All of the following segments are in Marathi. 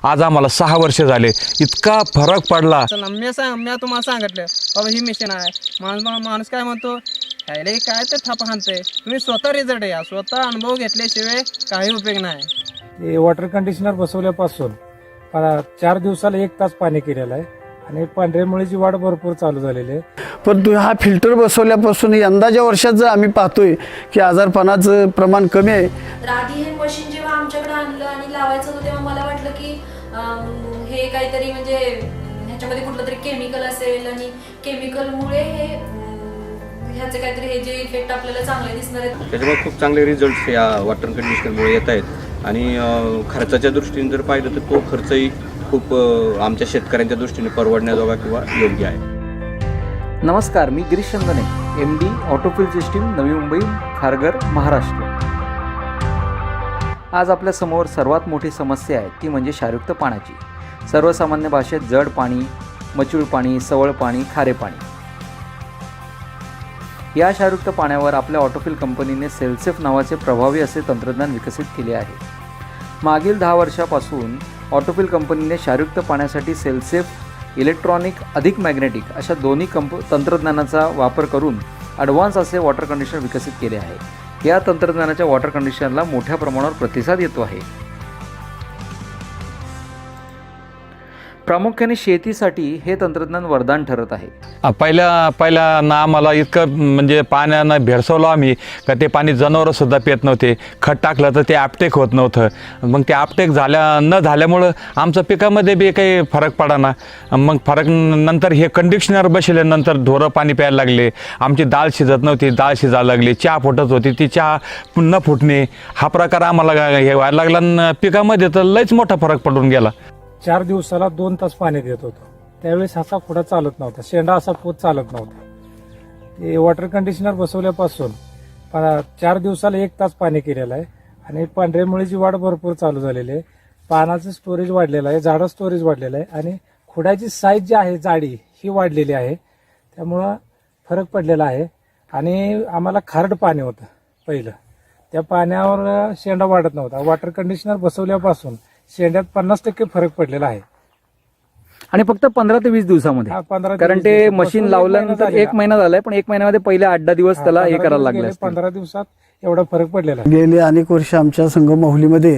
आज आम्हाला 6 वर्ष झाले, इतका फरक पडला. मी तुम्हाला सांगितलं बाबा ही मिशन आहे. माणूस काय म्हणतो, ह्याला काय तर थापा हाणतंय. तुम्ही स्वतः रिझल्ट या, स्वतः अनुभव घेतल्याशिवाय काही उपयोग नाही. वॉटर कंडिशनर बसवल्यापासून 4 दिवसाला 1 तास पाणी केलेलं आहे आणि पांढऱ्या मुळीची वाढ भरपूर चालू झालेली आहे. परंतु हा फिल्टर बसवल्यापासून यंदाच्या वर्षात जर आम्ही पाहतोय की आजारपणाचं प्रमाण कमी आहे. आधी हे मशीन जेव्हा आमच्याकडे आणलं आणि लावायचं होतं तेव्हा मला वाटलं की हे काहीतरी म्हणजे ह्याच्यामध्ये कुठलं तरी केमिकल असेल आणि केमिकलमुळे ह्याचे काहीतरी हे जे इफेक्ट आपल्याला चांगले दिसणार आहेत. त्याच्यामुळे खूप चांगले रिझल्ट्स या वॉटर कंडिशनरमुळे येत आहेत आणि खर्चाच्या दृष्टीने जर पाहिलं तर तो खर्चही खूप आमच्या शेतकऱ्यांच्या दृष्टीने परवडण्याजोगा किंवा योग्य आहे. नमस्कार, मी Girish Chandane, MD autofill system, Navi Mumbai, Kharghar, Maharashtra. आज आपल्यासमोर सर्वात मोठी समस्या आहे ती म्हणजे क्षारयुक्त पाण्याची. सर्वसामान्य भाषेत जड पाणी, मचूळ पाणी, सवळ पाणी, खारे पाणी. या क्षारयुक्त पाण्यावर आपल्या ऑटोफिल कंपनीने सेलसेफ नावाचे प्रभावी असे तंत्रज्ञान विकसित केले आहे. मागील 10 वर्षापासून ऑटोफिल कंपनीने क्षारयुक्त पाण्यासाठी सेलसेफ, इलेक्ट्रॉनिक अधिक मॅग्नेटिक अशा दोन्ही तंत्रज्ञानाचा वापर करून ॲडव्हान्स असे वॉटर कंडिशनर विकसित केले आहे. या तंत्रज्ञानाच्या वॉटर कंडिशनरला मोठ्या प्रमाणावर प्रतिसाद येतो आहे. प्रामुख्याने शेतीसाठी हे तंत्रज्ञान वरदान ठरत आहे. पहिल्या ना आम्हाला इतकं म्हणजे पाण्यानं भेडसवलं आम्ही का ते पाणी जनावरंसुद्धा पित नव्हते. खत टाकलं तर ते आपटेक होत नव्हतं. मग ते आपटेक न झाल्यामुळं आमचं पिकामध्ये बी काही फरक पडाना. मग फरक नंतर हे कंडिशनर बसल्यानंतर ढोरं पाणी प्यायला लागले. आमची डाळ शिजत नव्हती, डाळ शिजायला लागली. चहा फुटत होती, ती चहा न फुटणे हा प्रकार आम्हाला हे व्हायला लागला. आणि पिकामध्ये तर लयच मोठा फरक पडून गेला. 4 दिवसाला 2 तास पाणी देत होतो. त्यावेळेस असा खुडा चालत नव्हता, शेंडा असा पोत चालत नव्हता. हे वॉटर कंडिशनर बसवल्यापासून 4 दिवसाला 1 तास पाणी केलेलं आहे आणि पांढऱ्या मुळीची वाढ भरपूर चालू झालेली आहे. पानाचं स्टोरेज वाढलेलं आहे, झाडं स्टोरेज वाढलेलं आहे आणि खुडाची साईज जी आहे, जाडी ही वाढलेली आहे. त्यामुळं फरक पडलेला आहे. आणि आम्हाला खारड पाणी होतं पहिलं, त्या पाण्यावर शेंडा वाढत नव्हता. वॉटर कंडिशनर बसवल्यापासून शेंड्यात 50% फरक पडलेला आहे. आणि फक्त 15 ते 20 दिवसामध्ये, 15 ते कारण 20 ते दिवसात मशीन लावल्यानंतर 1 महिना झालाय, पण 1 महिन्यामध्ये पहिले 8-10 दिवस त्याला हे करायला लागले. 15 दिवसात एवढा फरक पडलेला आहे. गेले अनेक वर्ष आमच्या संगमाहुलीमध्ये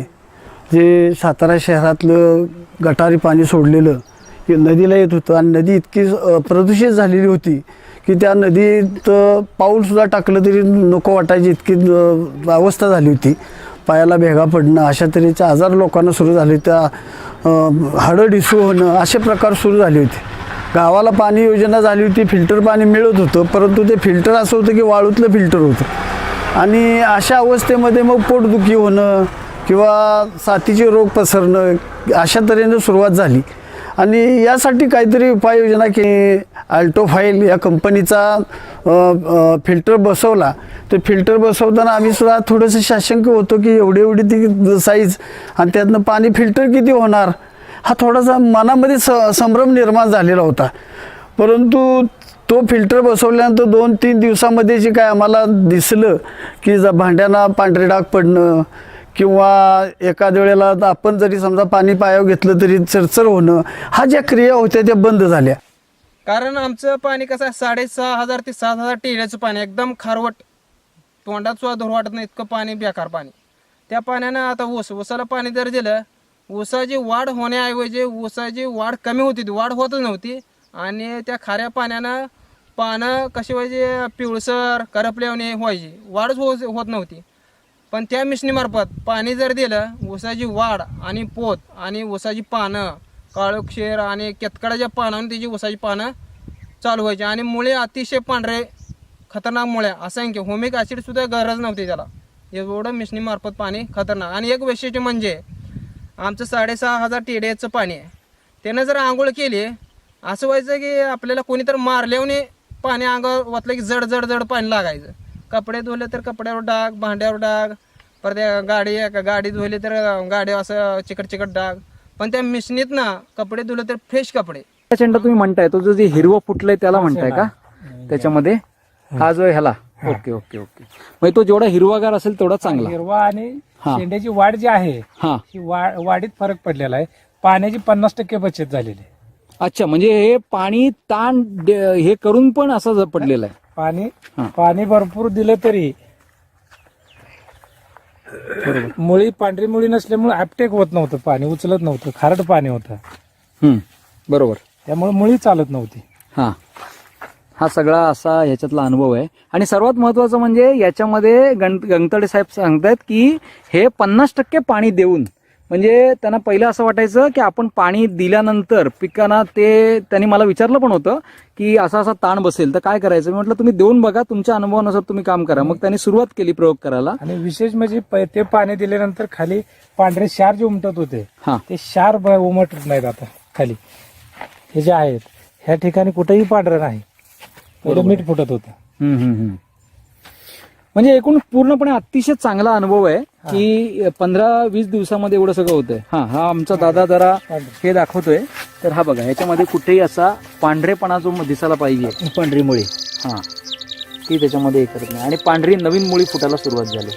जे सातारा शहरातलं गटारी पाणी सोडलेलं हे नदीला येत होतं आणि नदी इतकी प्रदूषित झालेली होती की त्या नदीत पाऊलसुद्धा टाकलं तरी नको वाटायची इतकी अवस्था झाली होती. पायाला भेगा पडणं, अशा तऱ्हेचे आजार लोकांना सुरू झाले. त्या हाडं डिसू होणं असे प्रकार सुरू झाले होते. गावाला पाणी योजना झाली होती, फिल्टर पाणी मिळत होतं, परंतु ते फिल्टर असं होतं की वाळूतलं फिल्टर होतं. आणि अशा अवस्थेमध्ये मग पोटदुखी होणं किंवा साथीचे रोग पसरणं अशा तऱ्हेनं सुरुवात झाली. आणि यासाठी काहीतरी उपाययोजना केली. अल्टोफाईल या कंपनीचा फिल्टर बसवला. तर फिल्टर बसवताना आम्ही सुद्धा थोडंसं साशंक होतो की एवढी ती साईज आणि त्यातनं पाणी फिल्टर किती होणार हा थोडासा मनामध्ये संभ्रम निर्माण झालेला होता. परंतु तो फिल्टर बसवल्यानंतर 2-3 दिवसामध्ये जे काय आम्हाला दिसलं की भांड्यांना पांढरे डाग पडणं किंवा एखाद्या वेळेला आपण जरी समजा पाणी पायावर घेतलं तरी चरचर होणं, हा ज्या क्रिया होत्या त्या बंद झाल्या. कारण आमचं पाणी कसं आहे, 6,500 ते 7,000 टेऱ्याचं पाणी, एकदम खारवट, तोंडात सुद्धा धूर वाटत नाही इतकं पाणी, बेकार पाणी. त्या पाण्यानं आता ऊसाला पाणी जर दिलं, ऊसाची वाढ होण्याऐवजी ऊसाची वाढ कमी होती, वाढ होतच नव्हती. आणि त्या खाऱ्या पाण्यानं पानं कशी व्हायची, पिवळसर करपल्याने व्हायची, वाढच होत नव्हती. पण त्या मिशनीमार्फत पाणी जर दिलं, ऊसाची वाढ आणि पोत आणि ऊसाची पानं, काळोक्षेर आणि केतकडाच्या पानावरून त्याची ऊसाची पानं चालू व्हायची. आणि मुळे अतिशय पांढरे खतरनाक मुळे, असंख्य. होमिक ॲसिडसुद्धा गरज नव्हती त्याला, एवढं मिशनीमार्फत पाणी खतरनाक. आणि एक वैशिष्ट्य म्हणजे आमचं 6,500 टेऱ्याचं पाणी आहे. त्यानं जर आंघोळ केली, असं व्हायचं की आपल्याला कोणीतरी मारल्याने पाणी अंगावर वाटलं की जड जड जड पाणी लागायचं. कपडे धुले तर कपड्यावर डाग, भांड्यावर डाग, परत गाडी धुवली तर गाडीवर असं चिकट डाग. पण त्या मिशनीत ना कपडे धुले तर फ्रेश कपडे. चेंडा तुम्ही म्हणताय तो जो जे हिरवं फुटलंय त्याला म्हणताय का त्याच्यामध्ये, हा जो ह्याला? Okay okay okay. म्हणजे तो जेवढा हिरवागार असेल तेवढा चांगला. हिरवा आणि शेंड्याची वाढ जी आहे हा, ही वाढीत फरक पडलेला आहे. पाण्याची 50% बचत झालेली आहे. अच्छा, म्हणजे हे पाणी ताण हे करून पण असं पडलेलं आहे. पाणी हा. पाणी भरपूर दिलं तरी मुळी पांढरी मुळी नसल्यामुळे ऍपटेक होत नव्हतं, पाणी उचलत नव्हतं, खारट पाणी होतं, बरोबर. त्यामुळे मुळी चालत नव्हती. हा सगळा असा ह्याच्यातला अनुभव आहे. आणि सर्वात महत्वाचं म्हणजे याच्यामध्ये गंगतडे साहेब सांगतायत की हे 50% पाणी देऊन, म्हणजे त्यांना पहिलं असं वाटायचं की आपण पाणी दिल्यानंतर पिकांना, ते त्यांनी मला विचारलं पण होतं की असा असा ताण बसेल तर काय करायचं. मी म्हटलं तुम्ही देऊन बघा, तुमच्या अनुभवानुसार तुम्ही काम करा. मग त्यांनी सुरुवात केली प्रयोग करायला. आणि विशेष म्हणजे ते पाणी दिल्यानंतर खाली पांढरे क्षार जे उमटत होते हा. ते क्षार उमटत नाहीत आता खाली. हे जे आहेत ह्या ठिकाणी कुठेही पांढरं नाही, पहिलं मीठ फुटत होतं. म्हणजे एकूण पूर्णपणे अतिशय चांगला अनुभव आहे की 15-20 दिवसामध्ये एवढं सगळं होतंय. हा आमचा दादा जरा हे दाखवतोय. तर हा बघा, ह्याच्यामध्ये कुठेही असा पांढरेपणा जो दिसायला पाहिजे, पांढरी मुळी ती त्याच्यामध्ये हे करत नाही. आणि पांढरी नवीन मुळी फुटायला सुरुवात झाली.